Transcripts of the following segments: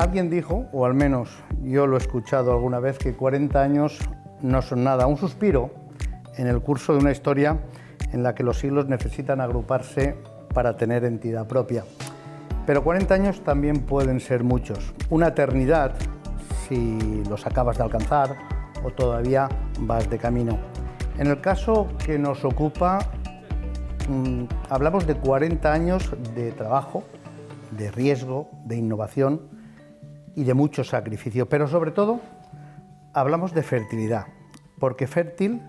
Alguien dijo, o al menos yo lo he escuchado alguna vez, que 40 años no son nada, un suspiro en el curso de una historia en la que los siglos necesitan agruparse para tener entidad propia. Pero 40 años también pueden ser muchos, una eternidad si los acabas de alcanzar o todavía vas de camino. En el caso que nos ocupa, hablamos de 40 años de trabajo, de riesgo, de innovación y de mucho sacrificio, pero sobre todo hablamos de fertilidad, porque fértil,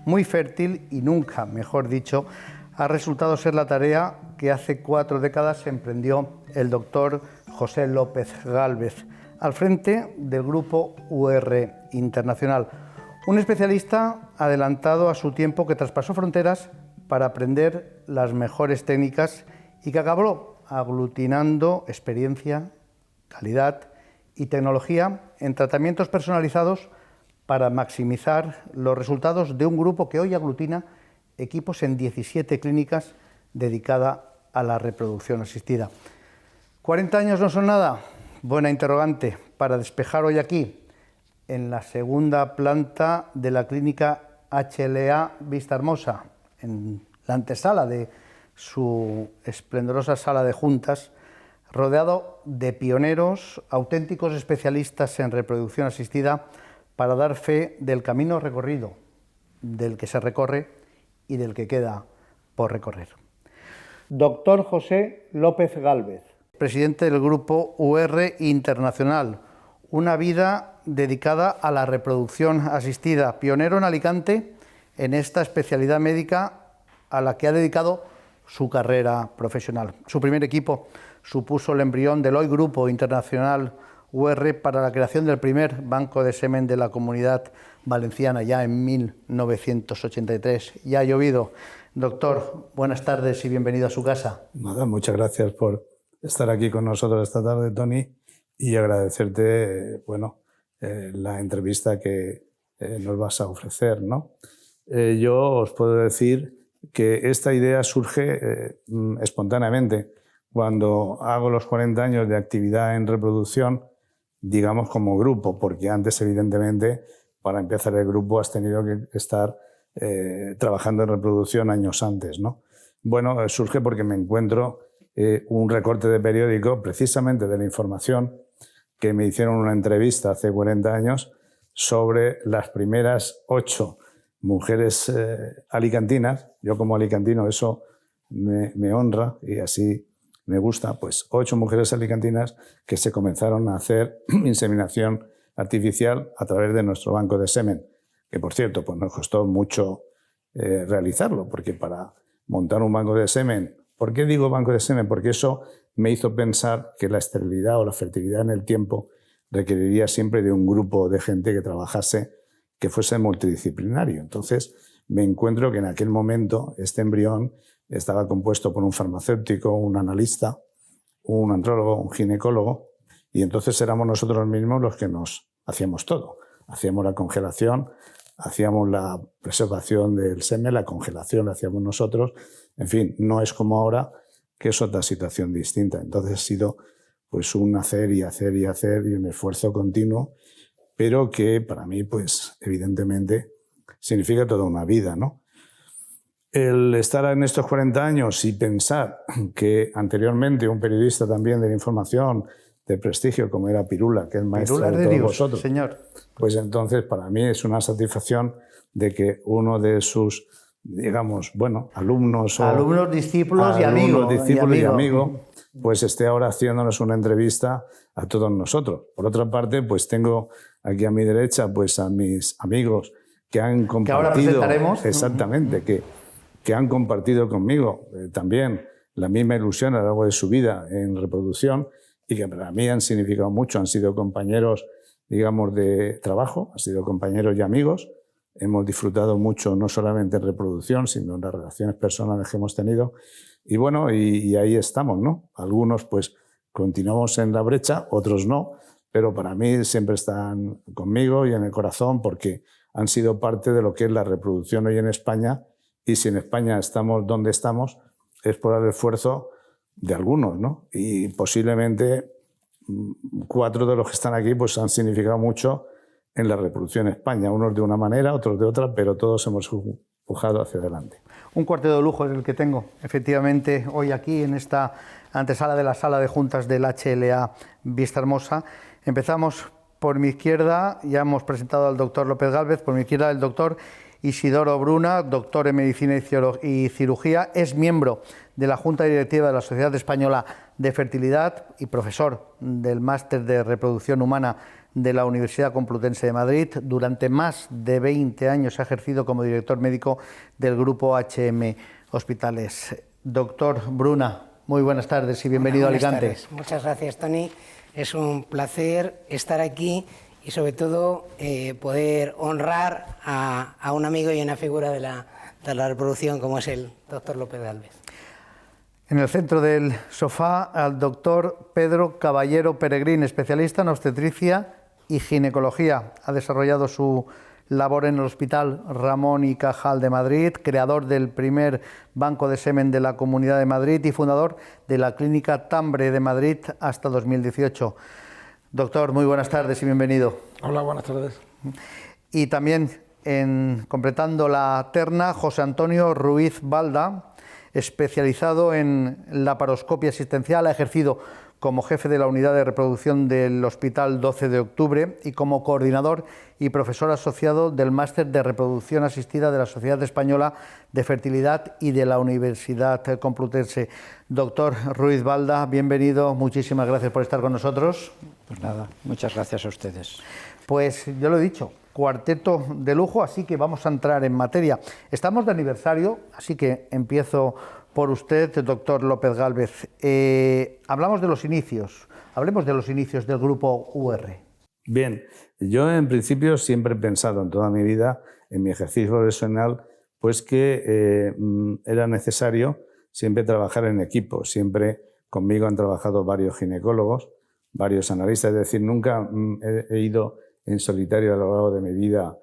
muy fértil y nunca, mejor dicho, ha resultado ser la tarea que hace 4 décadas emprendió el doctor José López Gálvez, al frente del grupo UR Internacional, un especialista adelantado a su tiempo que traspasó fronteras para aprender las mejores técnicas y que acabó aglutinando experiencia, calidad y tecnología en tratamientos personalizados para maximizar los resultados de un grupo que hoy aglutina equipos en 17 clínicas dedicadas a la reproducción asistida. ¿40 años no son nada? Buena interrogante para despejar hoy aquí, en la segunda planta de la clínica HLA Vista Hermosa, en la antesala de su esplendorosa sala de juntas, rodeado de pioneros, auténticos especialistas en reproducción asistida, para dar fe del camino recorrido, del que se recorre y del que queda por recorrer. Doctor José López Gálvez, presidente del grupo UR Internacional, una vida dedicada a la reproducción asistida, pionero en Alicante en esta especialidad médica a la que ha dedicado su carrera profesional. Su primer equipo supuso el embrión del hoy Grupo Internacional UR para la creación del primer banco de semen de la Comunidad Valenciana ya en 1983. Ya ha llovido. Doctor, buenas tardes y bienvenido a su casa. Nada, muchas gracias por estar aquí con nosotros esta tarde, Tony, y agradecerte la entrevista que nos vas a ofrecer, ¿no? Yo os puedo decir que esta idea surge espontáneamente cuando hago los 40 años de actividad en reproducción, digamos como grupo, porque antes, evidentemente, para empezar el grupo has tenido que estar trabajando en reproducción años antes, ¿no? Bueno, surge porque me encuentro un recorte de periódico, precisamente de la información, que me hicieron una entrevista hace 40 años sobre las primeras 8 mujeres alicantinas. Yo como alicantino eso me honra y así me gusta, pues 8 mujeres alicantinas que se comenzaron a hacer inseminación artificial a través de nuestro banco de semen, que por cierto pues nos costó mucho realizarlo, porque para montar un banco de semen, ¿por qué digo banco de semen? Porque eso me hizo pensar que la esterilidad o la fertilidad en el tiempo requeriría siempre de un grupo de gente que trabajase, que fuese multidisciplinario. Entonces me encuentro que en aquel momento este embrión estaba compuesto por un farmacéutico, un analista, un andrólogo, un ginecólogo, y entonces éramos nosotros mismos los que nos hacíamos todo. Hacíamos la congelación, hacíamos la preservación del semen, la congelación la hacíamos nosotros. En fin, no es como ahora, que es otra situación distinta. Entonces ha sido pues un hacer y hacer y hacer y un esfuerzo continuo, pero que para mí, pues evidentemente, significa toda una vida, ¿no? El estar en estos 40 años y pensar que anteriormente un periodista también de la información de prestigio, como era Pirula, que es maestro Pirula de todos Dios, vosotros, señor. Pues entonces para mí es una satisfacción de que uno de sus, digamos, alumnos discípulos y amigos, pues esté ahora haciéndonos una entrevista a todos nosotros. Por otra parte, pues tengo aquí a mi derecha pues a mis amigos que han compartido, que ahora presentaremos. Exactamente, que han compartido conmigo también la misma ilusión a lo largo de su vida en reproducción y que para mí han significado mucho, han sido compañeros, digamos, de trabajo, han sido compañeros y amigos. Hemos disfrutado mucho, no solamente en reproducción, sino en las relaciones personales que hemos tenido. Y bueno, y ahí estamos, ¿no? Algunos pues continuamos en la brecha, otros no, pero para mí siempre están conmigo y en el corazón porque han sido parte de lo que es la reproducción hoy en España. Y si en España estamos donde estamos, es por el esfuerzo de algunos, ¿no? Y posiblemente 4 de los que están aquí pues han significado mucho en la reproducción en España, unos de una manera, otros de otra, pero todos hemos empujado hacia adelante. Un cuarteto de lujo es el que tengo, efectivamente, hoy aquí en esta antesala de la sala de juntas del HLA Vistahermosa. Empezamos por mi izquierda, ya hemos presentado al doctor López Gálvez, por mi izquierda el doctor Isidoro Bruna, doctor en Medicina y Cirugía, es miembro de la Junta Directiva de la Sociedad Española de Fertilidad y profesor del Máster de Reproducción Humana de la Universidad Complutense de Madrid. Durante más de 20 años ha ejercido como director médico del Grupo HM Hospitales. Doctor Bruna, muy buenas tardes y bienvenido a Alicante. Tardes. Muchas gracias, Tony. Es un placer estar aquí y sobre todo poder honrar a un amigo y una figura de la reproducción como es el doctor López Gálvez. En el centro del sofá al doctor Pedro Caballero Peregrín, especialista en obstetricia y ginecología. Ha desarrollado su labor en el Hospital Ramón y Cajal de Madrid, creador del primer banco de semen de la Comunidad de Madrid y fundador de la Clínica Tambre de Madrid hasta 2018. Doctor, muy buenas tardes y bienvenido. Hola, buenas tardes. Y también, completando la terna, José Antonio Ruiz Balda, especializado en laparoscopia asistencial, ha ejercido como jefe de la unidad de reproducción del Hospital 12 de Octubre y como coordinador y profesor asociado del Máster de Reproducción Asistida de la Sociedad Española de Fertilidad y de la Universidad Complutense. Doctor Ruiz Balda, bienvenido, muchísimas gracias por estar con nosotros. Pues nada, muchas gracias a ustedes. Pues yo lo he dicho, cuarteto de lujo, así que vamos a entrar en materia. Estamos de aniversario, así que empiezo por usted, doctor López Gálvez. Hablamos de los inicios, hablemos de los inicios del grupo UR. Bien, yo en principio siempre he pensado en toda mi vida, en mi ejercicio profesional, pues que era necesario siempre trabajar en equipo. Siempre conmigo han trabajado varios ginecólogos, varios analistas, es decir, nunca he ido en solitario a lo largo de mi vida,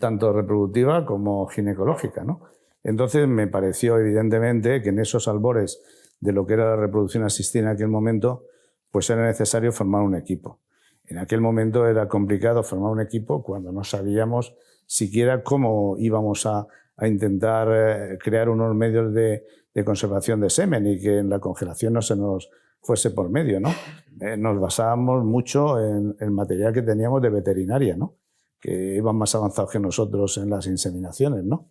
tanto reproductiva como ginecológica, ¿no? Entonces me pareció evidentemente que en esos albores de lo que era la reproducción asistida en aquel momento, pues era necesario formar un equipo. En aquel momento era complicado formar un equipo cuando no sabíamos siquiera cómo íbamos a intentar crear unos medios de conservación de semen y que en la congelación no se nos fuese por medio, ¿no? Nos basábamos mucho en el material que teníamos de veterinaria, ¿no? Que iban más avanzados que nosotros en las inseminaciones, ¿no?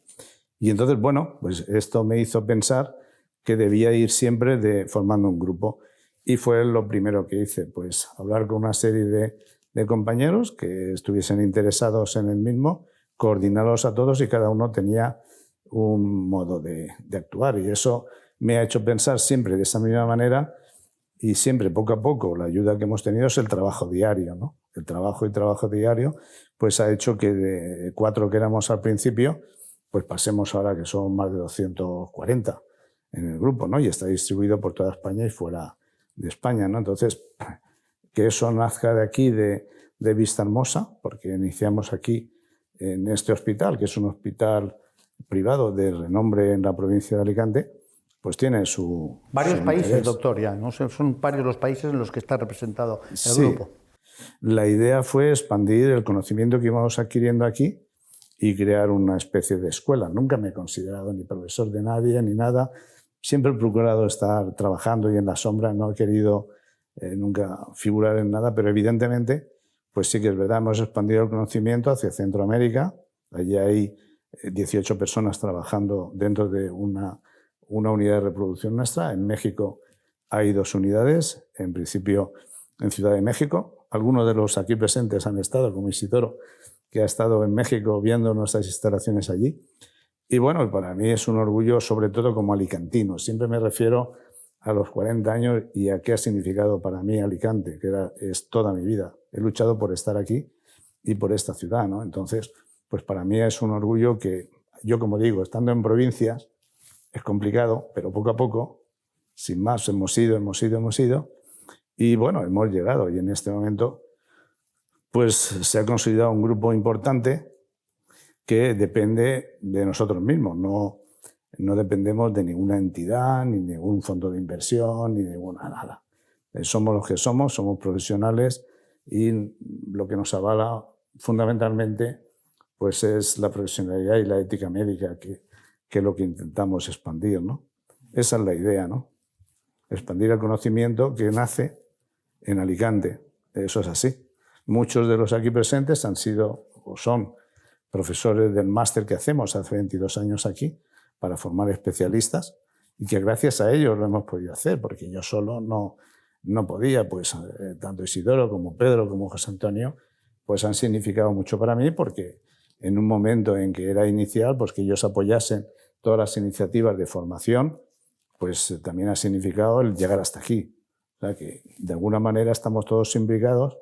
Y entonces, bueno, pues esto me hizo pensar que debía ir siempre formando un grupo. Y fue lo primero que hice, pues hablar con una serie de compañeros que estuviesen interesados en el mismo, coordinarlos a todos y cada uno tenía un modo de actuar. Y eso me ha hecho pensar siempre de esa misma manera y siempre, poco a poco, la ayuda que hemos tenido es el trabajo diario, ¿no? El trabajo diario pues ha hecho que de 4 que éramos al principio, pues pasemos ahora que son más de 240 en el grupo, ¿no? Y está distribuido por toda España y fuera de España, ¿no? Entonces, que eso nazca de aquí, de Vistahermosa, porque iniciamos aquí en este hospital, que es un hospital privado de renombre en la provincia de Alicante, pues tiene varios su países, interés. doctor, ya, ¿no? Son varios los países en los que está representado el Sí. grupo. La idea fue expandir el conocimiento que íbamos adquiriendo aquí y crear una especie de escuela. Nunca me he considerado ni profesor de nadie ni nada. Siempre he procurado estar trabajando y en la sombra. No he querido nunca figurar en nada, pero evidentemente, pues sí que es verdad, hemos expandido el conocimiento hacia Centroamérica. Allí hay 18 personas trabajando dentro de una unidad de reproducción nuestra. En México hay 2 unidades, en principio en Ciudad de México. Algunos de los aquí presentes han estado, como Isidoro, que ha estado en México viendo nuestras instalaciones allí. Y bueno, para mí es un orgullo, sobre todo como alicantino. Siempre me refiero a los 40 años y a qué ha significado para mí Alicante, que es toda mi vida. He luchado por estar aquí y por esta ciudad, ¿no? Entonces, pues para mí es un orgullo que yo, como digo, estando en provincias, es complicado, pero poco a poco, sin más, hemos ido. Y bueno, hemos llegado y en este momento pues se ha consolidado un grupo importante que depende de nosotros mismos. No dependemos de ninguna entidad, ni de ningún fondo de inversión, ni de nada. Somos los que somos profesionales y lo que nos avala fundamentalmente pues es la profesionalidad y la ética médica, que es lo que intentamos expandir, ¿no? Esa es la idea, ¿no? Expandir el conocimiento que nace en Alicante. Eso es así. Muchos de los aquí presentes han sido o son profesores del máster que hacemos hace 22 años aquí para formar especialistas, y que gracias a ellos lo hemos podido hacer, porque yo solo no podía. Pues tanto Isidoro como Pedro como José Antonio pues han significado mucho para mí, porque en un momento en que era inicial, pues que ellos apoyasen todas las iniciativas de formación, pues también ha significado el llegar hasta aquí. O sea que de alguna manera estamos todos implicados.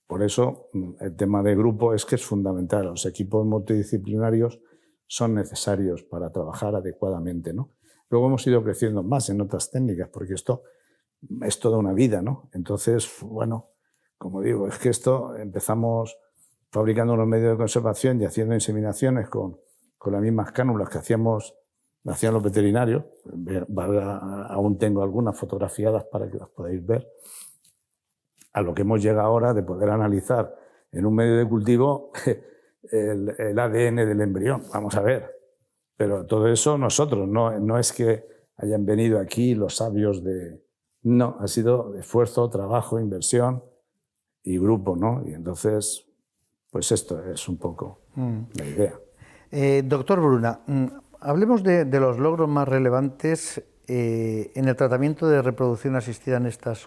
Por eso el tema de grupo es que es fundamental. Los equipos multidisciplinarios son necesarios para trabajar adecuadamente, ¿no? Luego hemos ido creciendo más en otras técnicas, porque esto es toda una vida, ¿no? Entonces, bueno, como digo, es que esto empezamos fabricando unos medios de conservación y haciendo inseminaciones con las mismas cánulas que hacían los veterinarios. Aún tengo algunas fotografiadas para que las podáis ver. A lo que hemos llegado ahora de poder analizar en un medio de cultivo el ADN del embrión. Vamos a ver. Pero todo eso nosotros, no es que hayan venido aquí los sabios de... No, ha sido esfuerzo, trabajo, inversión y grupo, ¿no? Y entonces, pues esto es un poco la idea. Doctor Bruna, hablemos de los logros más relevantes en el tratamiento de reproducción asistida en estas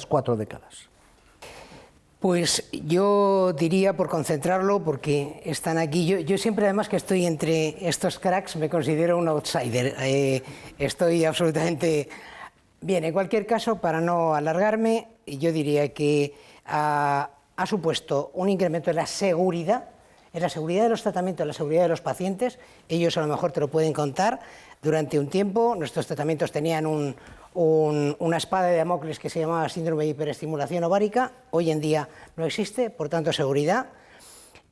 4 décadas. Pues yo diría, por concentrarlo, porque están aquí, yo siempre, además, que estoy entre estos cracks, me considero un outsider. Estoy absolutamente bien. En cualquier caso, para no alargarme, yo diría que ha supuesto un incremento en la seguridad de los tratamientos, en la seguridad de los pacientes. Ellos a lo mejor te lo pueden contar. Durante un tiempo nuestros tratamientos tenían una espada de Damocles que se llamaba síndrome de hiperestimulación ovárica. Hoy en día no existe, por tanto, seguridad.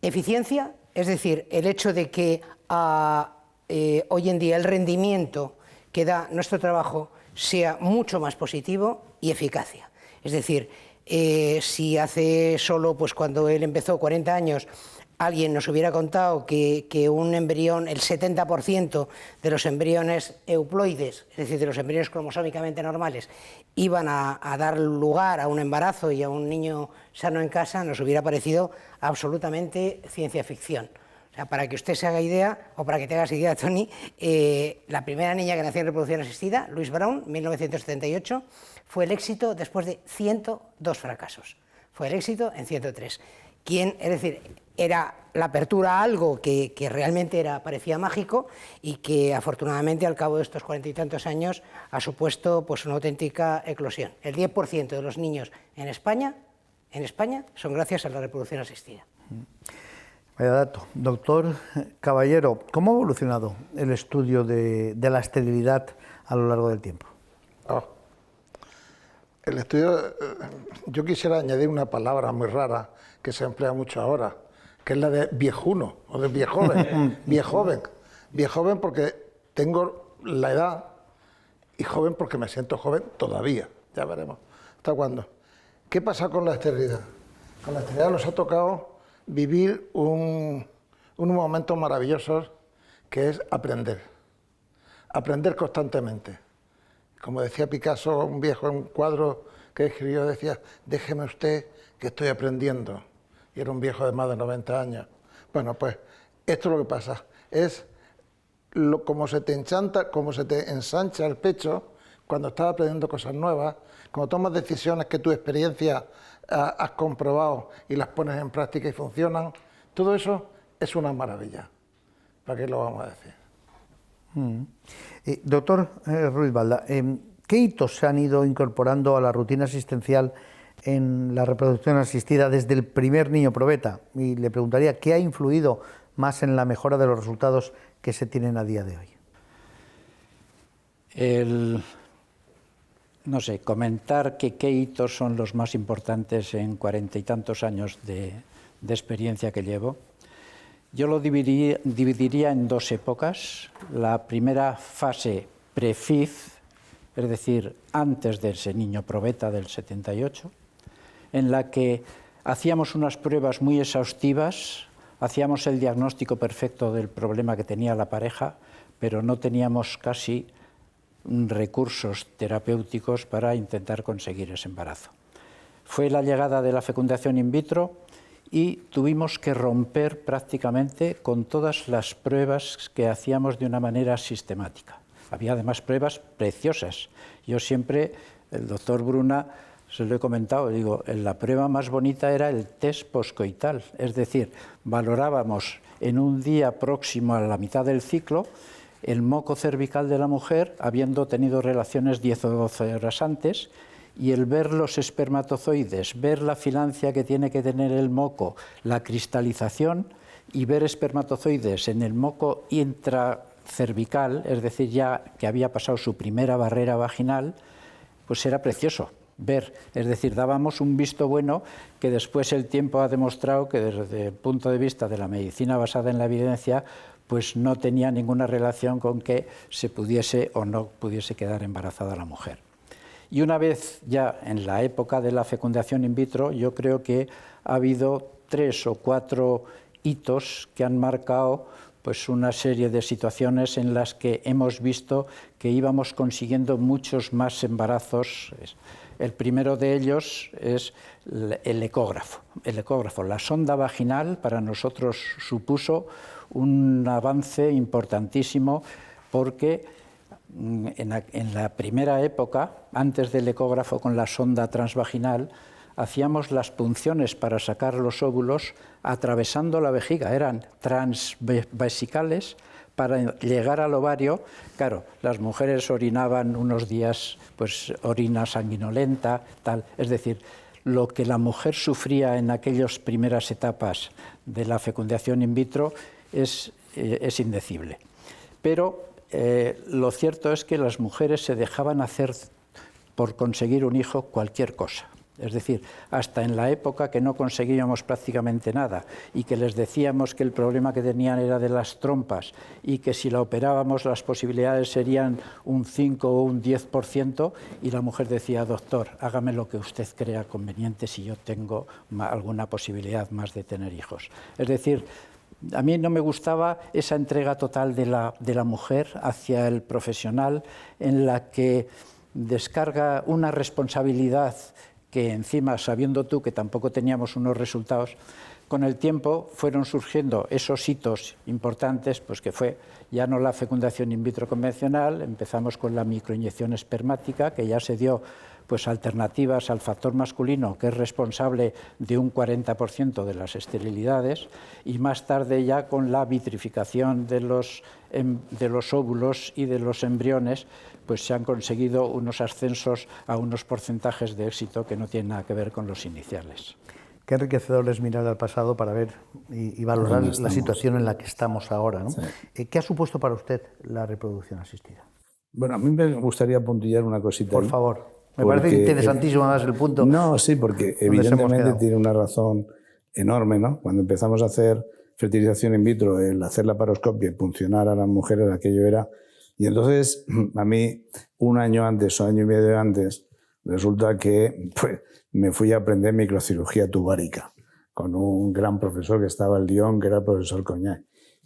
Eficiencia, es decir, el hecho de que hoy en día el rendimiento que da nuestro trabajo sea mucho más positivo. Y eficacia, es decir, si hace solo, pues cuando él empezó, 40 años, alguien nos hubiera contado que un embrión, el 70% de los embriones euploides, es decir, de los embriones cromosómicamente normales, iban a dar lugar a un embarazo y a un niño sano en casa, nos hubiera parecido absolutamente ciencia ficción. O sea, para que usted se haga idea, o para que te hagas idea, Tony, la primera niña que nació en reproducción asistida, Louise Brown, 1978, fue el éxito después de 102 fracasos. Fue el éxito en 103. Es decir, era la apertura a algo que realmente parecía mágico, y que afortunadamente al cabo de estos 40 y tantos años ha supuesto pues una auténtica eclosión. El 10% de los niños en España son gracias a la reproducción asistida. Vaya dato. Doctor Caballero, ¿cómo ha evolucionado el estudio de la esterilidad a lo largo del tiempo? El estudio, yo quisiera añadir una palabra muy rara que se emplea mucho ahora, que es la de viejuno o de viejoven. Viejoven porque tengo la edad, y joven porque me siento joven todavía. Ya veremos hasta cuándo. ¿Qué pasa con la esterilidad? Con la esterilidad nos ha tocado vivir un momento maravilloso, que es aprender constantemente. Como decía Picasso, un viejo en un cuadro que escribió, decía: déjeme usted que estoy aprendiendo. Y era un viejo de más de 90 años. Bueno, pues esto es lo que pasa, es como se te ensancha el pecho cuando estás aprendiendo cosas nuevas, cuando tomas decisiones que tu experiencia has comprobado y las pones en práctica y funcionan. Todo eso es una maravilla. ¿Para qué lo vamos a decir? Doctor Ruiz Balda, ¿qué hitos se han ido incorporando a la rutina asistencial en la reproducción asistida desde el primer niño probeta? Y le preguntaría, ¿qué ha influido más en la mejora de los resultados que se tienen a día de hoy? No sé, comentar qué hitos son los más importantes en 40 y tantos años de experiencia que llevo. Yo lo dividiría en 2 épocas. La primera fase pre-FIV, es decir, antes de ese niño probeta del 78, en la que hacíamos unas pruebas muy exhaustivas, hacíamos el diagnóstico perfecto del problema que tenía la pareja, pero no teníamos casi recursos terapéuticos para intentar conseguir ese embarazo. Fue la llegada de la fecundación in vitro y tuvimos que romper prácticamente con todas las pruebas que hacíamos de una manera sistemática. Había además pruebas preciosas. Yo siempre, el doctor Bruna, se lo he comentado, digo, la prueba más bonita era el test poscoital, es decir, valorábamos en un día próximo a la mitad del ciclo el moco cervical de la mujer, habiendo tenido relaciones 10 o 12 horas antes, y el ver los espermatozoides, ver la filancia que tiene que tener el moco, la cristalización, y ver espermatozoides en el moco intracervical, es decir, ya que había pasado su primera barrera vaginal, pues era precioso ver, es decir, dábamos un visto bueno que después el tiempo ha demostrado que desde el punto de vista de la medicina basada en la evidencia, pues no tenía ninguna relación con que se pudiese o no pudiese quedar embarazada la mujer. Y una vez ya en la época de la fecundación in vitro, yo creo que ha habido 3 o 4 hitos que han marcado pues una serie de situaciones en las que hemos visto que íbamos consiguiendo muchos más embarazos. El primero de ellos es el ecógrafo. El ecógrafo, la sonda vaginal, para nosotros supuso un avance importantísimo porque en la primera época, antes del ecógrafo con la sonda transvaginal, hacíamos las punciones para sacar los óvulos atravesando la vejiga, eran transvesicales para llegar al ovario. Claro, las mujeres orinaban unos días, pues orina sanguinolenta, tal, es decir, lo que la mujer sufría en aquellas primeras etapas de la fecundación in vitro es indecible. Pero lo cierto es que las mujeres se dejaban hacer por conseguir un hijo cualquier cosa. Es decir, hasta en la época que no conseguíamos prácticamente nada y que les decíamos que el problema que tenían era de las trompas y que si la operábamos las posibilidades serían un 5 o un 10%, y la mujer decía, doctor, hágame lo que usted crea conveniente si yo tengo alguna posibilidad más de tener hijos. Es decir, a mí no me gustaba esa entrega total de la mujer hacia el profesional, en la que descarga una responsabilidad que encima, sabiendo tú que tampoco teníamos unos resultados, con el tiempo fueron surgiendo esos hitos importantes, pues que fue ya no la fecundación in vitro convencional, empezamos con la microinyección espermática, que ya se dio pues alternativas al factor masculino, que es responsable de un 40% de las esterilidades, y más tarde ya con la vitrificación de los óvulos y de los embriones, pues se han conseguido unos ascensos a unos porcentajes de éxito que no tienen nada que ver con los iniciales. Qué enriquecedor es mirar al pasado para ver y valorar la situación en la que estamos ahora, ¿no? Sí. ¿Qué ha supuesto para usted la reproducción asistida? Bueno, a mí me gustaría puntillar una cosita. Por favor. Me parece interesantísimo más el punto. No, sí, porque evidentemente tiene una razón enorme, ¿no? Cuando empezamos a hacer fertilización in vitro, el hacer la laparoscopia y puncionar a las mujeres, aquello era... Y entonces, a mí, un año antes o año y medio antes, resulta que pues, me fui a aprender microcirugía tubárica con un gran profesor que estaba en Lyon, que era el profesor Coñac.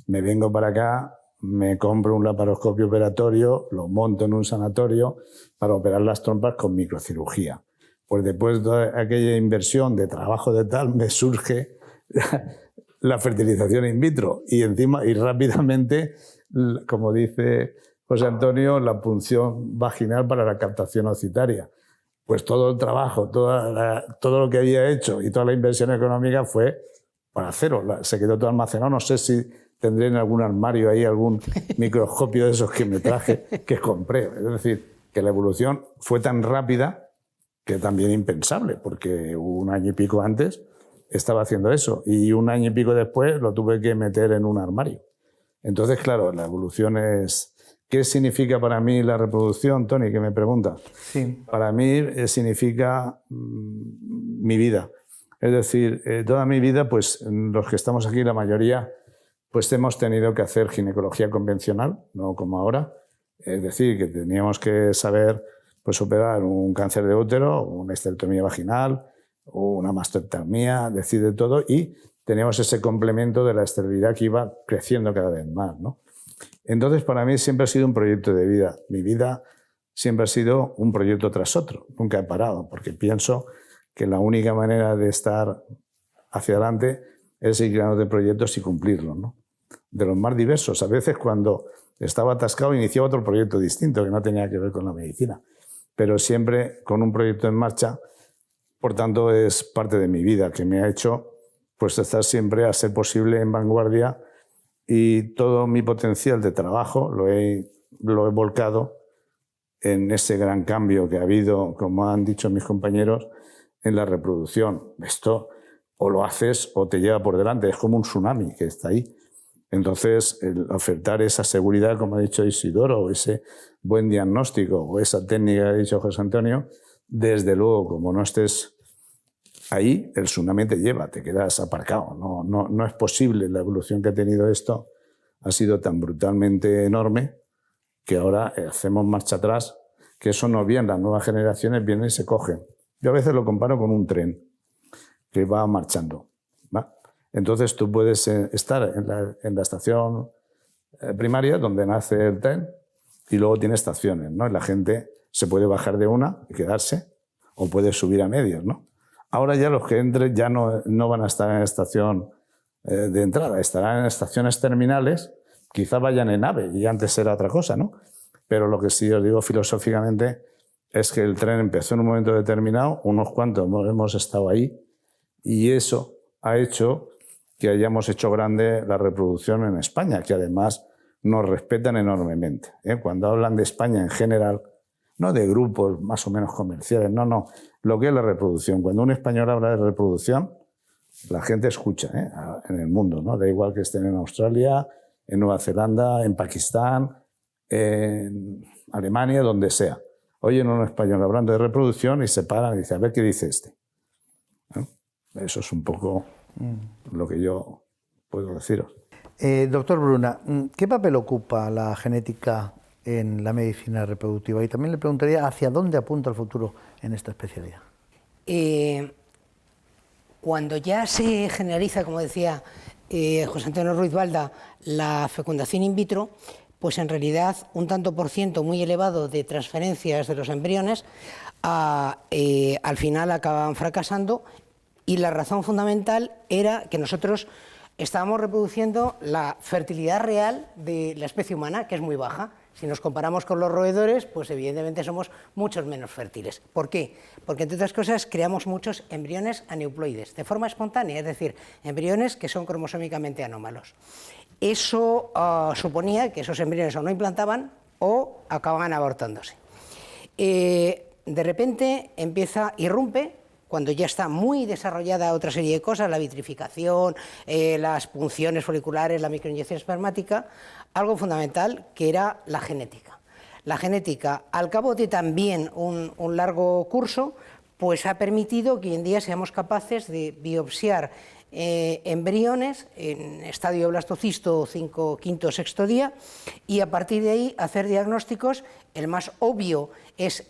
Me vengo para acá, me compro un laparoscopio operatorio, lo monto en un sanatorio para operar las trompas con microcirugía. Pues después de aquella inversión de trabajo de tal, me surge la fertilización in vitro y encima, y rápidamente, como dice José Antonio, la punción vaginal para la captación ocitaria. Pues todo el trabajo, todo lo que había hecho y toda la inversión económica fue para cero. Se quedó todo almacenado. No sé si tendré en algún armario ahí algún microscopio de esos que me traje, que compré. Es decir, que la evolución fue tan rápida que también impensable, porque un año y pico antes estaba haciendo eso y un año y pico después lo tuve que meter en un armario. Entonces, claro, la evolución es... ¿Qué significa para mí la reproducción, Tony, que me pregunta? Sí. Para mí significa mi vida. Es decir, toda mi vida, pues los que estamos aquí, la mayoría, pues hemos tenido que hacer ginecología convencional, no como ahora, Es decir, que teníamos que saber pues, operar un cáncer de útero, una histerectomía vaginal, una mastectomía, decir de todo, y teníamos ese complemento de la esterilidad que iba creciendo cada vez más, ¿no? Entonces, para mí siempre ha sido un proyecto de vida. Mi vida siempre ha sido un proyecto tras otro. Nunca he parado, porque pienso que la única manera de estar hacia adelante es ir creando proyectos y cumplirlos, ¿no? De los más diversos. A veces, cuando estaba atascado, iniciaba otro proyecto distinto que no tenía que ver con la medicina, pero siempre con un proyecto en marcha. Por tanto, es parte de mi vida, que me ha hecho pues, estar siempre, a ser posible, en vanguardia, y todo mi potencial de trabajo lo he volcado en ese gran cambio que ha habido, como han dicho mis compañeros, en la reproducción. Esto o lo haces o te lleva por delante, es como un tsunami que está ahí. Entonces, el ofertar esa seguridad, como ha dicho Isidoro, o ese buen diagnóstico, o esa técnica que ha dicho José Antonio, desde luego, como no estés ahí, el tsunami te lleva, te quedas aparcado. No es posible. La evolución que ha tenido esto ha sido tan brutalmente enorme que ahora hacemos marcha atrás, que eso no viene, las nuevas generaciones vienen y se cogen. Yo a veces lo comparo con un tren que va marchando, ¿va? Entonces tú puedes estar en la estación primaria donde nace el tren y luego tiene estaciones, ¿no? Y la gente se puede bajar de una y quedarse, o puede subir a medios, ¿no? Ahora ya los que entren ya no van a estar en estación de entrada, estarán en estaciones terminales, quizá vayan en AVE, y antes era otra cosa, ¿no? Pero lo que sí os digo filosóficamente es que el tren empezó en un momento determinado, unos cuantos hemos estado ahí, y eso ha hecho que hayamos hecho grande la reproducción en España, que además nos respetan enormemente, ¿eh? Cuando hablan de España en general, no de grupos más o menos comerciales, no, lo que es la reproducción. Cuando un español habla de reproducción, la gente escucha, ¿eh? En el mundo, ¿no? Da igual que estén en Australia, en Nueva Zelanda, en Pakistán, en Alemania, donde sea. Oyen a un español hablando de reproducción y se paran y dicen, a ver qué dice este. ¿No? Eso es un poco lo que yo puedo deciros. Doctor Bruna, ¿qué papel ocupa la genética en la medicina reproductiva? Y también le preguntaría hacia dónde apunta el futuro en esta especialidad. Cuando ya se generaliza, como decía José Antonio Ruiz Balda, la fecundación in vitro, pues en realidad un tanto por ciento muy elevado de transferencias de los embriones al final acababan fracasando, y la razón fundamental era que nosotros estábamos reproduciendo la fertilidad real de la especie humana, que es muy baja. Si nos comparamos con los roedores, pues evidentemente somos muchos menos fértiles. ¿Por qué? Porque, entre otras cosas, creamos muchos embriones aneuploides, de forma espontánea, es decir, embriones que son cromosómicamente anómalos. Eso suponía que esos embriones o no implantaban o acababan abortándose. De repente irrumpe, cuando ya está muy desarrollada otra serie de cosas, la vitrificación, las punciones foliculares, la microinyección espermática, algo fundamental, que era la genética. La genética, al cabo de también un largo curso, pues ha permitido que hoy en día seamos capaces de biopsiar embriones en estadio blastocisto 5, 5, 6 día, y a partir de ahí hacer diagnósticos. El más obvio es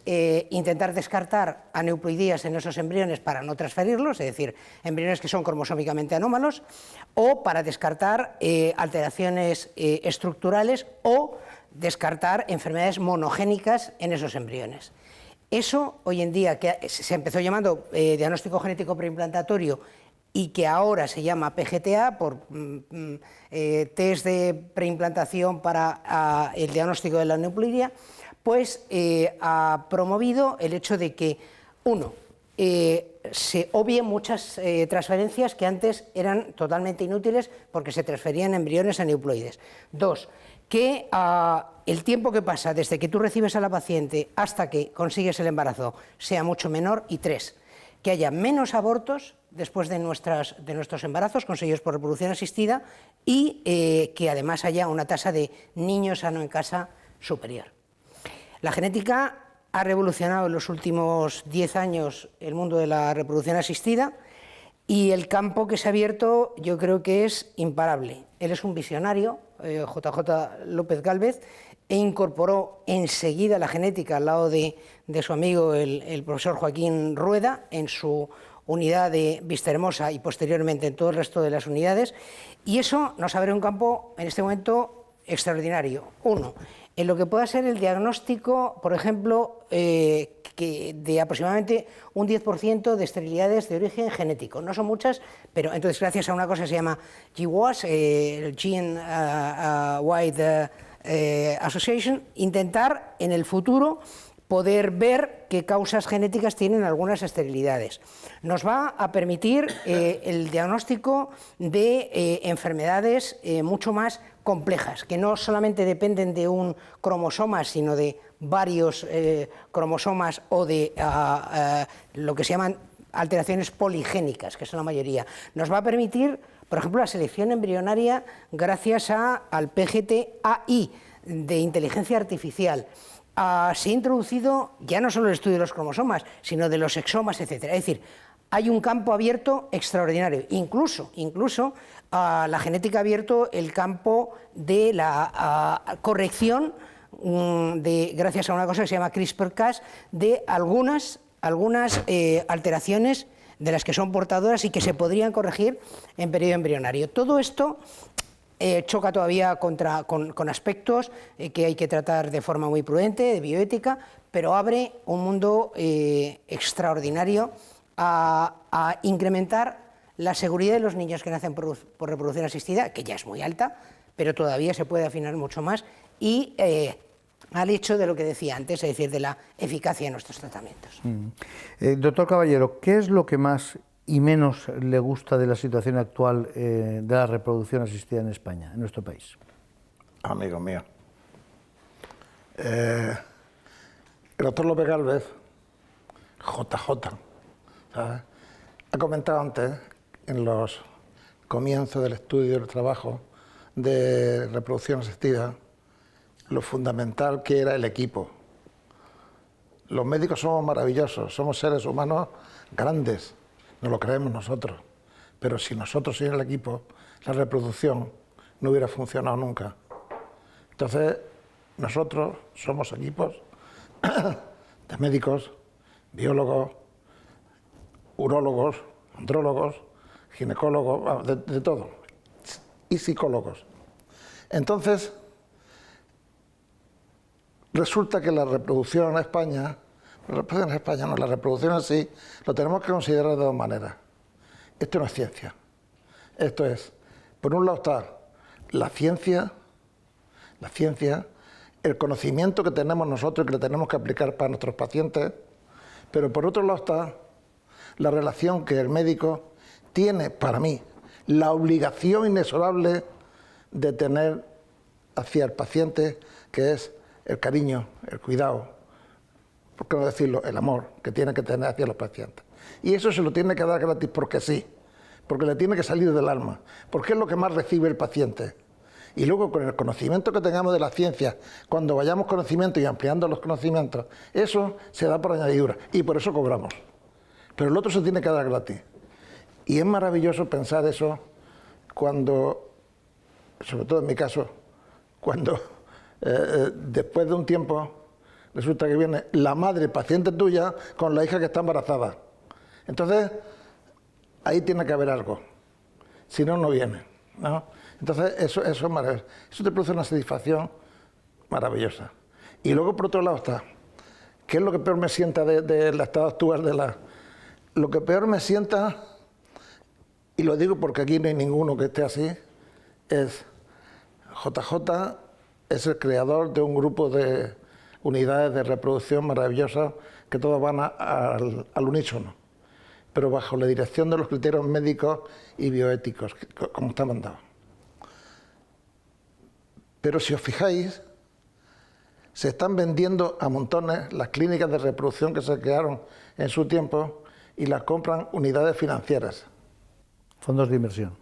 intentar descartar aneuploidías en esos embriones para no transferirlos, es decir, embriones que son cromosómicamente anómalos, o para descartar alteraciones estructurales o descartar enfermedades monogénicas en esos embriones. Eso hoy en día, que se empezó llamando diagnóstico genético preimplantatorio y que ahora se llama PGTA, por test de preimplantación para el diagnóstico de la aneuploidía, pues ha promovido el hecho de que, uno, se obvien muchas transferencias que antes eran totalmente inútiles porque se transferían embriones aneuploides. Dos, que el tiempo que pasa desde que tú recibes a la paciente hasta que consigues el embarazo sea mucho menor. Y tres, que haya menos abortos después de nuestros embarazos conseguidos por reproducción asistida, y que además haya una tasa de niños sano en casa superior. La genética ha revolucionado en los últimos 10 años el mundo de la reproducción asistida, y el campo que se ha abierto yo creo que es imparable. Él es un visionario, JJ López Gálvez, e incorporó enseguida la genética al lado de su amigo el profesor Joaquín Rueda en su unidad de Vistahermosa y posteriormente en todo el resto de las unidades, y eso nos abre un campo en este momento extraordinario. Uno, en lo que pueda ser el diagnóstico, por ejemplo, de aproximadamente un 10% de esterilidades de origen genético. No son muchas, pero entonces gracias a una cosa que se llama GWAS, el Gene Wide Association, intentar en el futuro poder ver qué causas genéticas tienen algunas esterilidades. Nos va a permitir el diagnóstico de enfermedades mucho más complejas, que no solamente dependen de un cromosoma, sino de varios cromosomas o de lo que se llaman alteraciones poligénicas, que son la mayoría. Nos va a permitir, por ejemplo, la selección embrionaria gracias al PGT-AI de inteligencia artificial. Se ha introducido ya no solo el estudio de los cromosomas, sino de los exomas, etc. Es decir, hay un campo abierto extraordinario. Incluso la genética ha abierto el campo de la corrección, gracias a una cosa que se llama CRISPR-Cas, de algunas alteraciones de las que son portadoras y que se podrían corregir en periodo embrionario. Todo esto choca todavía con aspectos que hay que tratar de forma muy prudente, de bioética, pero abre un mundo extraordinario a incrementar la seguridad de los niños que nacen por reproducción asistida, que ya es muy alta, pero todavía se puede afinar mucho más, y al hecho de lo que decía antes, es decir, de la eficacia de nuestros tratamientos. Doctor Caballero, ¿qué es lo que más y menos le gusta de la situación actual de la reproducción asistida en España, en nuestro país? Amigo mío, el doctor López Gálvez, JJ, ¿sabes?, ha comentado antes, en los comienzos del estudio del trabajo de reproducción asistida, lo fundamental que era el equipo. Los médicos somos maravillosos, somos seres humanos grandes, nos lo creemos nosotros, pero si nosotros sin el equipo, la reproducción no hubiera funcionado nunca. Entonces, nosotros somos equipos de médicos, biólogos, urólogos, andrólogos, ginecólogos, de todo, y psicólogos. Entonces, resulta que la reproducción en España, la reproducción en sí, lo tenemos que considerar de dos maneras. Esto no es ciencia. Esto es, por un lado está la ciencia, el conocimiento que tenemos nosotros y que le tenemos que aplicar para nuestros pacientes, pero por otro lado está la relación que el médico tiene, para mí, la obligación inexorable de tener hacia el paciente, que es el cariño, el cuidado, por qué no decirlo, el amor que tiene que tener hacia los pacientes. Y eso se lo tiene que dar gratis porque sí, porque le tiene que salir del alma, porque es lo que más recibe el paciente. Y luego con el conocimiento que tengamos de la ciencia, cuando vayamos conocimiento y ampliando los conocimientos, eso se da por añadidura y por eso cobramos. Pero el otro se tiene que dar gratis. Y es maravilloso pensar eso cuando, sobre todo en mi caso, cuando después de un tiempo resulta que viene la madre paciente tuya con la hija que está embarazada. Entonces, ahí tiene que haber algo. Si no, no viene, ¿no? Entonces, eso es maravilloso. Eso te produce una satisfacción maravillosa. Y luego, por otro lado, está, ¿qué es lo que peor me sienta del estado actual de la... Lo que peor me sienta, y lo digo porque aquí no hay ninguno que esté así, es JJ es el creador de un grupo de unidades de reproducción maravillosas que todos van al unísono, pero bajo la dirección de los criterios médicos y bioéticos, como está mandado. Pero si os fijáis, se están vendiendo a montones las clínicas de reproducción que se crearon en su tiempo y las compran unidades financieras. Fondos de inversión.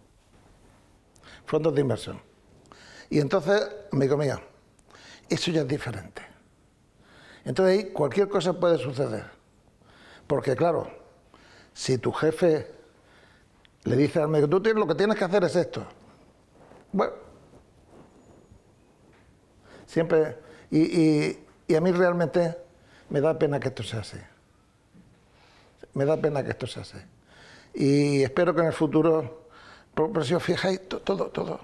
Fondos de inversión. Y entonces, amigo mío, eso ya es diferente. Entonces ahí cualquier cosa puede suceder. Porque claro, si tu jefe le dice al médico, tú lo que tienes que hacer es esto. Bueno, siempre Y a mí realmente me da pena que esto sea así. Me da pena que esto sea así. Y espero que en el futuro, pero si os fijáis, todo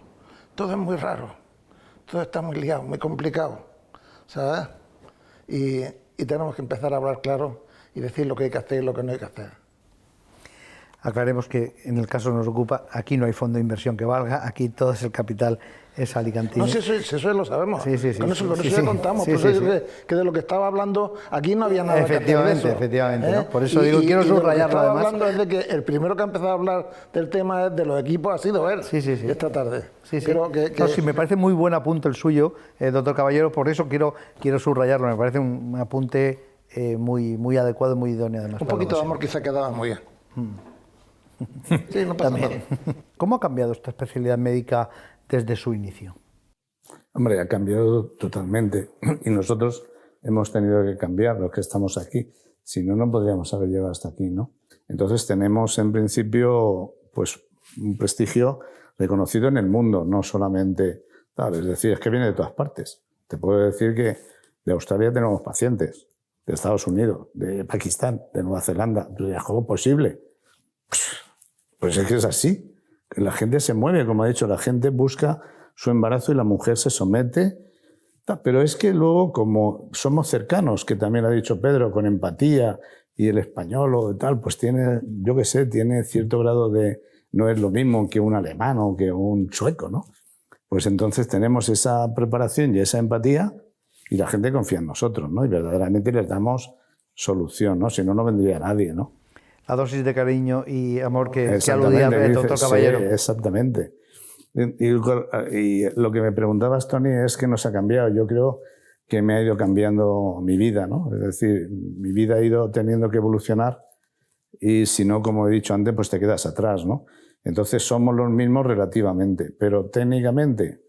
es muy raro. Todo está muy liado, muy complicado, ¿sabes? Y tenemos que empezar a hablar claro y decir lo que hay que hacer y lo que no hay que hacer. Aclaremos que en el caso que nos ocupa, aquí no hay fondo de inversión que valga, aquí todo es el capital es alicantino. No, si eso lo sabemos. Sí, Con eso ya contamos. Por eso digo que de lo que estaba hablando, aquí no había nada que hacer de eso. Efectivamente, ¿no? Por eso digo, quiero subrayarlo además. además. Hablando es de que el primero que ha empezado a hablar del tema es de los equipos ha sido él, esta tarde. No, sí, me parece muy buen apunte el suyo, doctor Caballero, por eso quiero subrayarlo, me parece un apunte muy adecuado, muy idóneo además. Un poquito de amor quizá quedaba muy bien. Sí, no pasa nada. ¿Cómo ha cambiado esta especialidad médica desde su inicio? Hombre, ha cambiado totalmente y nosotros hemos tenido que cambiar los que estamos aquí, si no, no podríamos haber llegado hasta aquí, ¿no? Entonces tenemos en principio pues un prestigio reconocido en el mundo, no solamente, ¿sabes? Es decir, es que viene de todas partes. Te puedo decir que de Australia tenemos pacientes, de Estados Unidos, de Pakistán, de Nueva Zelanda. ¿Cómo es posible? Pues es que es así. La gente se mueve, como ha dicho, la gente busca su embarazo y la mujer se somete. Pero es que luego, como somos cercanos, que también ha dicho Pedro, con empatía, y el español o tal, pues tiene, yo qué sé, tiene cierto grado de... No es lo mismo que un alemán o que un sueco, ¿no? Pues entonces tenemos esa preparación y esa empatía y la gente confía en nosotros, ¿no? Y verdaderamente les damos solución, ¿no? Si no, no vendría nadie, ¿no? La dosis de cariño y amor que aludía el doctor Caballero. Sí, exactamente. Y lo que me preguntabas, Tony, es que nos ha cambiado. Yo creo que me ha ido cambiando mi vida, ¿no? Es decir, mi vida ha ido teniendo que evolucionar y si no, como he dicho antes, pues te quedas atrás, ¿no? Entonces somos los mismos relativamente, pero técnicamente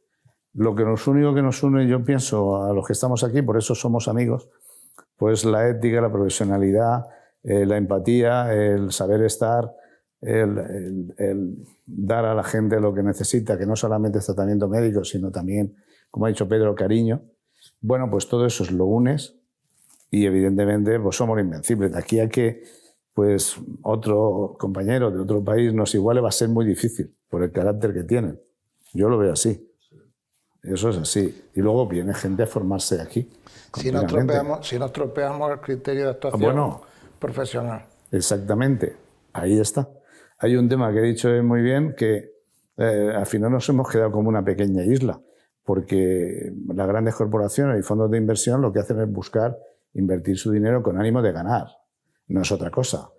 lo único que nos une, yo pienso, a los que estamos aquí, por eso somos amigos, pues la ética, la profesionalidad, la empatía, el saber estar, el dar a la gente lo que necesita, que no solamente es tratamiento médico, sino también, como ha dicho Pedro, cariño. Bueno, pues todo eso lo unes y evidentemente pues somos invencibles. De aquí a que pues, otro compañero de otro país nos iguale va a ser muy difícil por el carácter que tienen. Yo lo veo así. Eso es así. Y luego viene gente a formarse aquí. Si no tropeamos el criterio de actuación profesional. Exactamente. Ahí está. Hay un tema que he dicho muy bien, que al final nos hemos quedado como una pequeña isla, porque las grandes corporaciones y fondos de inversión lo que hacen es buscar invertir su dinero con ánimo de ganar. No es otra cosa.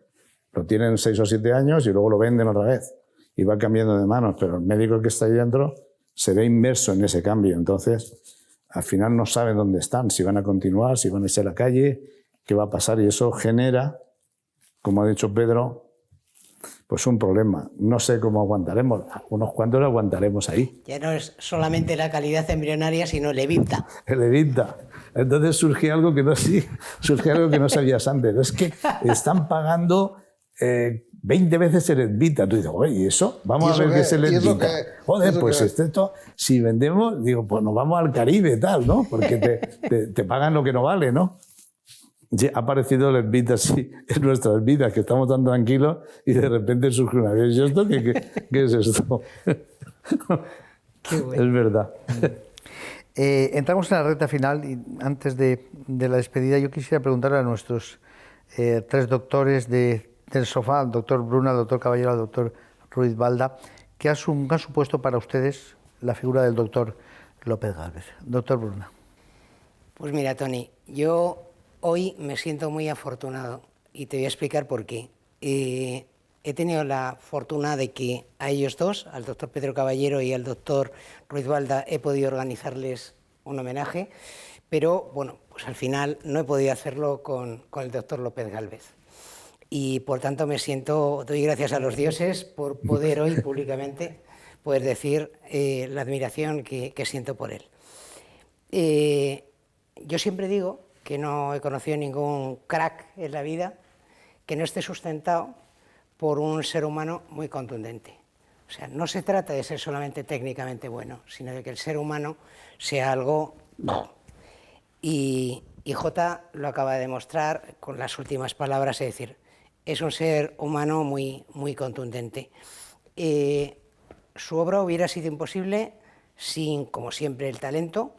Lo tienen 6 o 7 años y luego lo venden otra vez. Y va cambiando de manos, pero el médico que está ahí dentro se ve inmerso en ese cambio. Entonces, al final no saben dónde están, si van a continuar, si van a irse a la calle, qué va a pasar. Y eso genera, como ha dicho Pedro, pues un problema. No sé cómo aguantaremos. Unos cuantos lo aguantaremos ahí. Ya no es solamente la calidad embrionaria, sino el EBITDA. El EBITDA. Entonces surge algo que no sabías antes. Es que están pagando 20 veces el EBITDA. Tú dices, oye, ¿y eso? Vamos a ver qué es el EBITDA. Joder, pues esto, si vendemos, digo, pues nos vamos al Caribe, tal, ¿no? Porque te pagan lo que no vale, ¿no? Ha aparecido el EBITDA, sí, es nuestra vida, que estamos tan tranquilos y de repente surge una vez. ¿Y esto qué es esto? Qué bueno. Es verdad. Entramos en la recta final y antes de la despedida yo quisiera preguntarle a nuestros 3 doctores del sofá, al doctor Bruna, al doctor Caballero, al doctor Ruiz Balda, ¿qué ha supuesto para ustedes la figura del doctor López Gálvez? Doctor Bruna. Pues mira, Tony, yo hoy me siento muy afortunado y te voy a explicar por qué. He tenido la fortuna de que a ellos dos, al doctor Pedro Caballero y al doctor Ruiz Balda, he podido organizarles un homenaje, pero bueno, pues al final no he podido hacerlo con el doctor López Gálvez. Y por tanto doy gracias a los dioses por poder hoy públicamente poder decir la admiración que siento por él. Yo siempre digo que no he conocido ningún crack en la vida que no esté sustentado por un ser humano muy contundente. O sea, no se trata de ser solamente técnicamente bueno, sino de que el ser humano sea algo... Y Jota lo acaba de demostrar con las últimas palabras, es decir, es un ser humano muy, muy contundente. Su obra hubiera sido imposible sin, como siempre, el talento,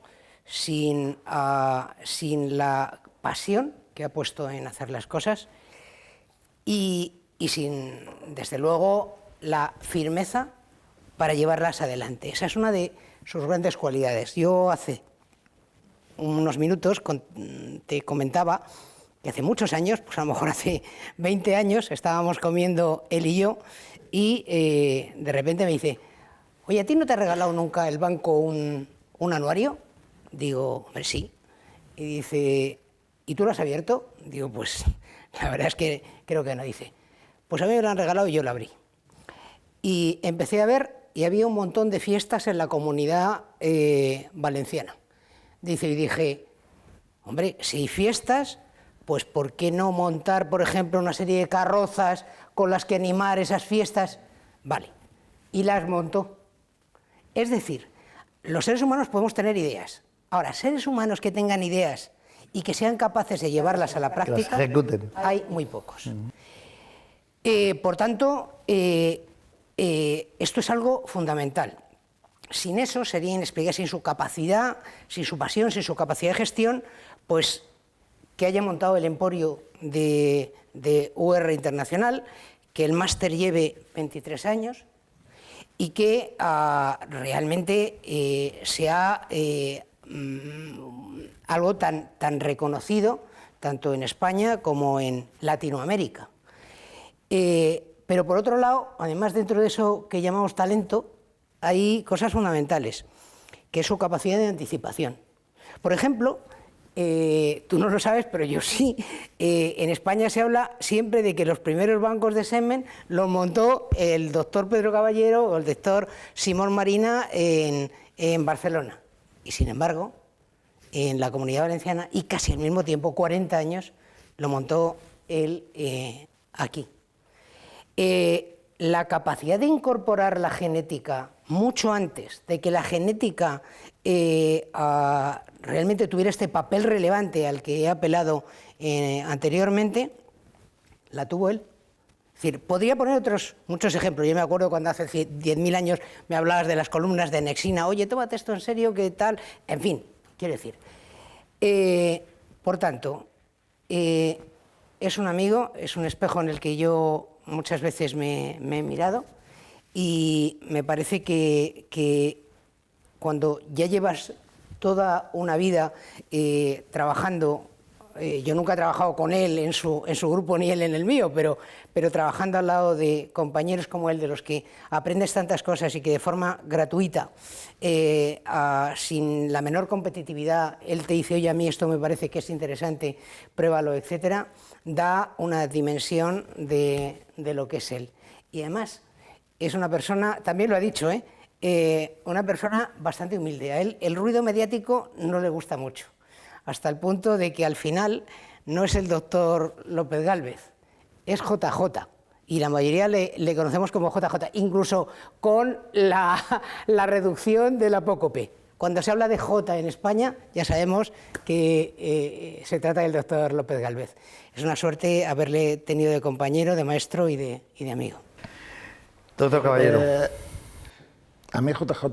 sin la pasión que ha puesto en hacer las cosas y sin, desde luego, la firmeza para llevarlas adelante. Esa es una de sus grandes cualidades. Yo hace unos minutos te comentaba que hace muchos años, pues a lo mejor hace 20 años, estábamos comiendo él y yo y de repente me dice: oye, ¿a ti no te ha regalado nunca el banco un anuario? Digo, hombre, sí. Y dice, ¿y tú lo has abierto? Digo, pues la verdad es que creo que no. Dice, pues a mí me lo han regalado y yo lo abrí. Y empecé a ver y había un montón de fiestas en la Comunidad Valenciana. Dice, y dije, hombre, si hay fiestas, pues ¿por qué no montar, por ejemplo, una serie de carrozas con las que animar esas fiestas? Vale, y las montó. Es decir, los seres humanos podemos tener ideas. Ahora, seres humanos que tengan ideas y que sean capaces de llevarlas a la práctica, hay muy pocos. Por tanto, esto es algo fundamental. Sin eso sería inexplicable, sin su capacidad, sin su pasión, sin su capacidad de gestión, pues que haya montado el emporio de UR Internacional, que el máster lleve 23 años y que realmente sea algo tan reconocido tanto en España como en Latinoamérica. Pero por otro lado, además dentro de eso que llamamos talento, hay cosas fundamentales, que es su capacidad de anticipación. Por ejemplo, tú no lo sabes, pero yo sí, en España se habla siempre de que los primeros bancos de semen los montó el doctor Pedro Caballero o el doctor Simón Marina en Barcelona. Y sin embargo, en la Comunidad Valenciana, y casi al mismo tiempo, 40 años, lo montó él aquí. La capacidad de incorporar la genética mucho antes de que la genética realmente tuviera este papel relevante al que he apelado anteriormente, la tuvo él. Es decir, podría poner muchos ejemplos. Yo me acuerdo cuando hace 10.000 años me hablabas de las columnas de Nexina, oye, tómate esto en serio, ¿qué tal? En fin, quiero decir. Por tanto, es un amigo, es un espejo en el que yo muchas veces me he mirado y me parece que cuando ya llevas toda una vida trabajando, yo nunca he trabajado con él en su grupo ni él en el mío, pero trabajando al lado de compañeros como él, de los que aprendes tantas cosas y que de forma gratuita, sin la menor competitividad, él te dice, oye, a mí esto me parece que es interesante, pruébalo, etcétera, da una dimensión de lo que es él. Y además es una persona, también lo ha dicho, una persona bastante humilde. A él el ruido mediático no le gusta mucho, hasta el punto de que al final no es el doctor López Gálvez, es JJ. Y la mayoría le conocemos como JJ, incluso con la reducción de la apócope. Cuando se habla de J en España, ya sabemos que se trata del doctor López Gálvez. Es una suerte haberle tenido de compañero, de maestro y de amigo. Doctor Caballero. A mí JJ,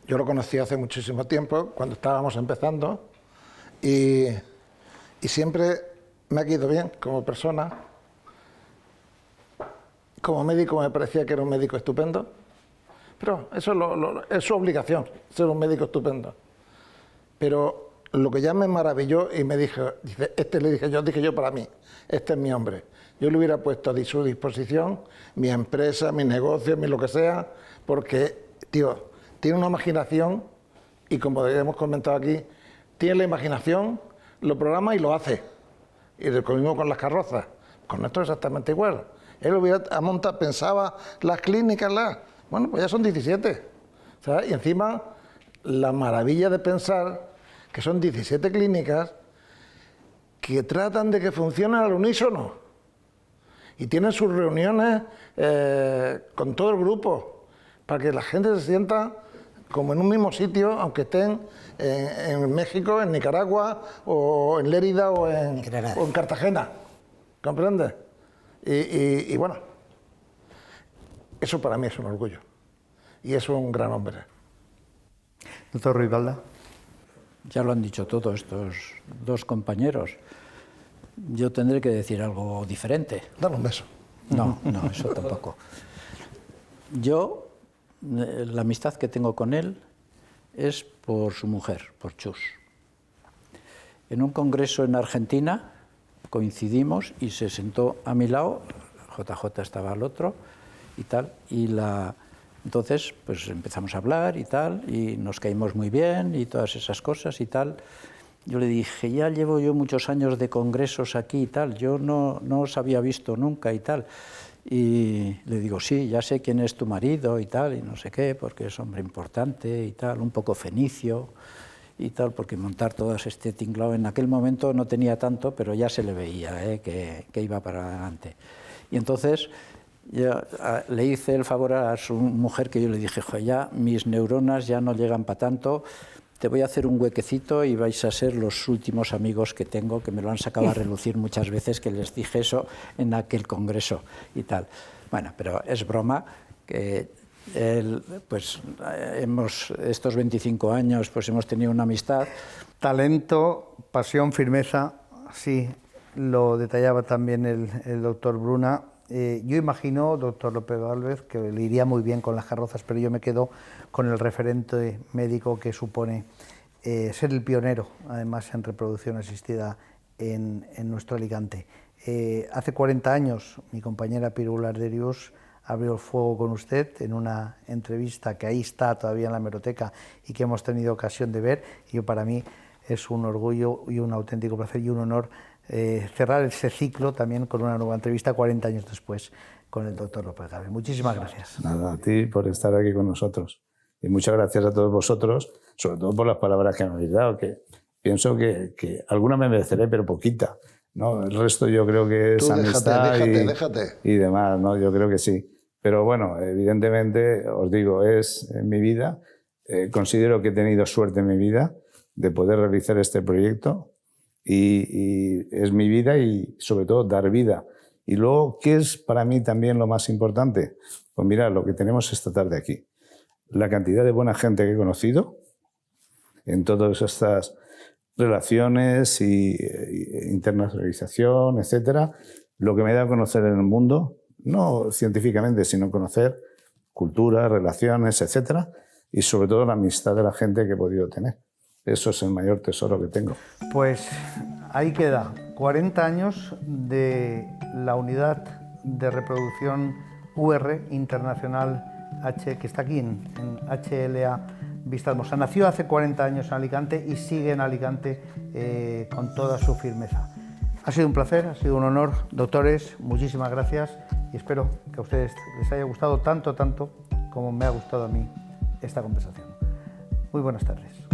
yo lo conocí hace muchísimo tiempo, cuando estábamos empezando, y siempre me ha quedado bien como persona. Como médico me parecía que era un médico estupendo, pero eso es su obligación, ser un médico estupendo. Pero lo que ya me maravilló y me dijo, dije yo para mí, este es mi hombre. Yo le hubiera puesto a su disposición mi empresa, mi negocio, mi lo que sea, porque, tío, tiene una imaginación y como hemos comentado aquí, tiene la imaginación, lo programa y lo hace. Y lo mismo con las carrozas, con esto es exactamente igual. Él hubiera montado, pensaba las clínicas, bueno, pues ya son 17. ¿Sabes? Y encima, la maravilla de pensar que son 17 clínicas que tratan de que funcionen al unísono. Y tienen sus reuniones con todo el grupo, para que la gente se sienta como en un mismo sitio, aunque estén en México, en Nicaragua, o en Lérida, o en Cartagena. ¿Comprendes? Y bueno, eso para mí es un orgullo. Y es un gran hombre. Doctor Ruibalda. Ya lo han dicho todos estos dos compañeros. Yo tendré que decir algo diferente. Dale un beso. No, eso tampoco. Yo, la amistad que tengo con él es por su mujer, por Chus. En un congreso en Argentina coincidimos y se sentó a mi lado, JJ estaba al otro y tal, entonces pues empezamos a hablar y tal, y nos caímos muy bien y todas esas cosas y tal. Yo le dije, ya llevo yo muchos años de congresos aquí y tal, yo no os había visto nunca y tal. Y le digo, sí, ya sé quién es tu marido y tal, y no sé qué, porque es hombre importante y tal, un poco fenicio y tal, porque montar todo este tinglado en aquel momento no tenía tanto, pero ya se le veía que iba para adelante. Y entonces yo le hice el favor a su mujer, que yo le dije, ya mis neuronas ya no llegan para tanto, te voy a hacer un huequecito y vais a ser los últimos amigos que tengo, que me lo han sacado a relucir muchas veces, que les dije eso en aquel congreso y tal. Bueno, pero es broma, que pues estos 25 años pues hemos tenido una amistad. Talento, pasión, firmeza, sí, lo detallaba también el doctor Bruna. Yo imagino, doctor López Gálvez, que le iría muy bien con las carrozas, pero yo me quedo con el referente médico que supone ser el pionero, además, en reproducción asistida en nuestro Alicante. Hace 40 años, mi compañera Pilar Arderius abrió el fuego con usted en una entrevista que ahí está todavía en la hemeroteca y que hemos tenido ocasión de ver. Y para mí es un orgullo y un auténtico placer y un honor cerrar ese ciclo también con una nueva entrevista 40 años después con el doctor López Gálvez. Muchísimas gracias. Nada, a ti por estar aquí con nosotros. Y muchas gracias a todos vosotros, sobre todo por las palabras que me habéis dado, que pienso que alguna me mereceré, pero poquita, ¿no? El resto yo creo que es amistad déjate. Y demás, ¿no? Yo creo que sí. Pero bueno, evidentemente, os digo, es mi vida. Considero que he tenido suerte en mi vida de poder realizar este proyecto. Y es mi vida y sobre todo dar vida. Y luego, ¿qué es para mí también lo más importante? Pues mirad, lo que tenemos esta tarde aquí. La cantidad de buena gente que he conocido en todas estas relaciones y internacionalización, etcétera, lo que me da a conocer en el mundo, no científicamente, sino conocer cultura, relaciones, etcétera, y sobre todo la amistad de la gente que he podido tener. Eso es el mayor tesoro que tengo. Pues ahí queda, 40 años de la unidad de reproducción UR Internacional H, que está aquí en HLA Vista Hermosa. Nació hace 40 años en Alicante y sigue en Alicante con toda su firmeza. Ha sido un placer, ha sido un honor. Doctores, muchísimas gracias y espero que a ustedes les haya gustado tanto como me ha gustado a mí esta conversación. Muy buenas tardes.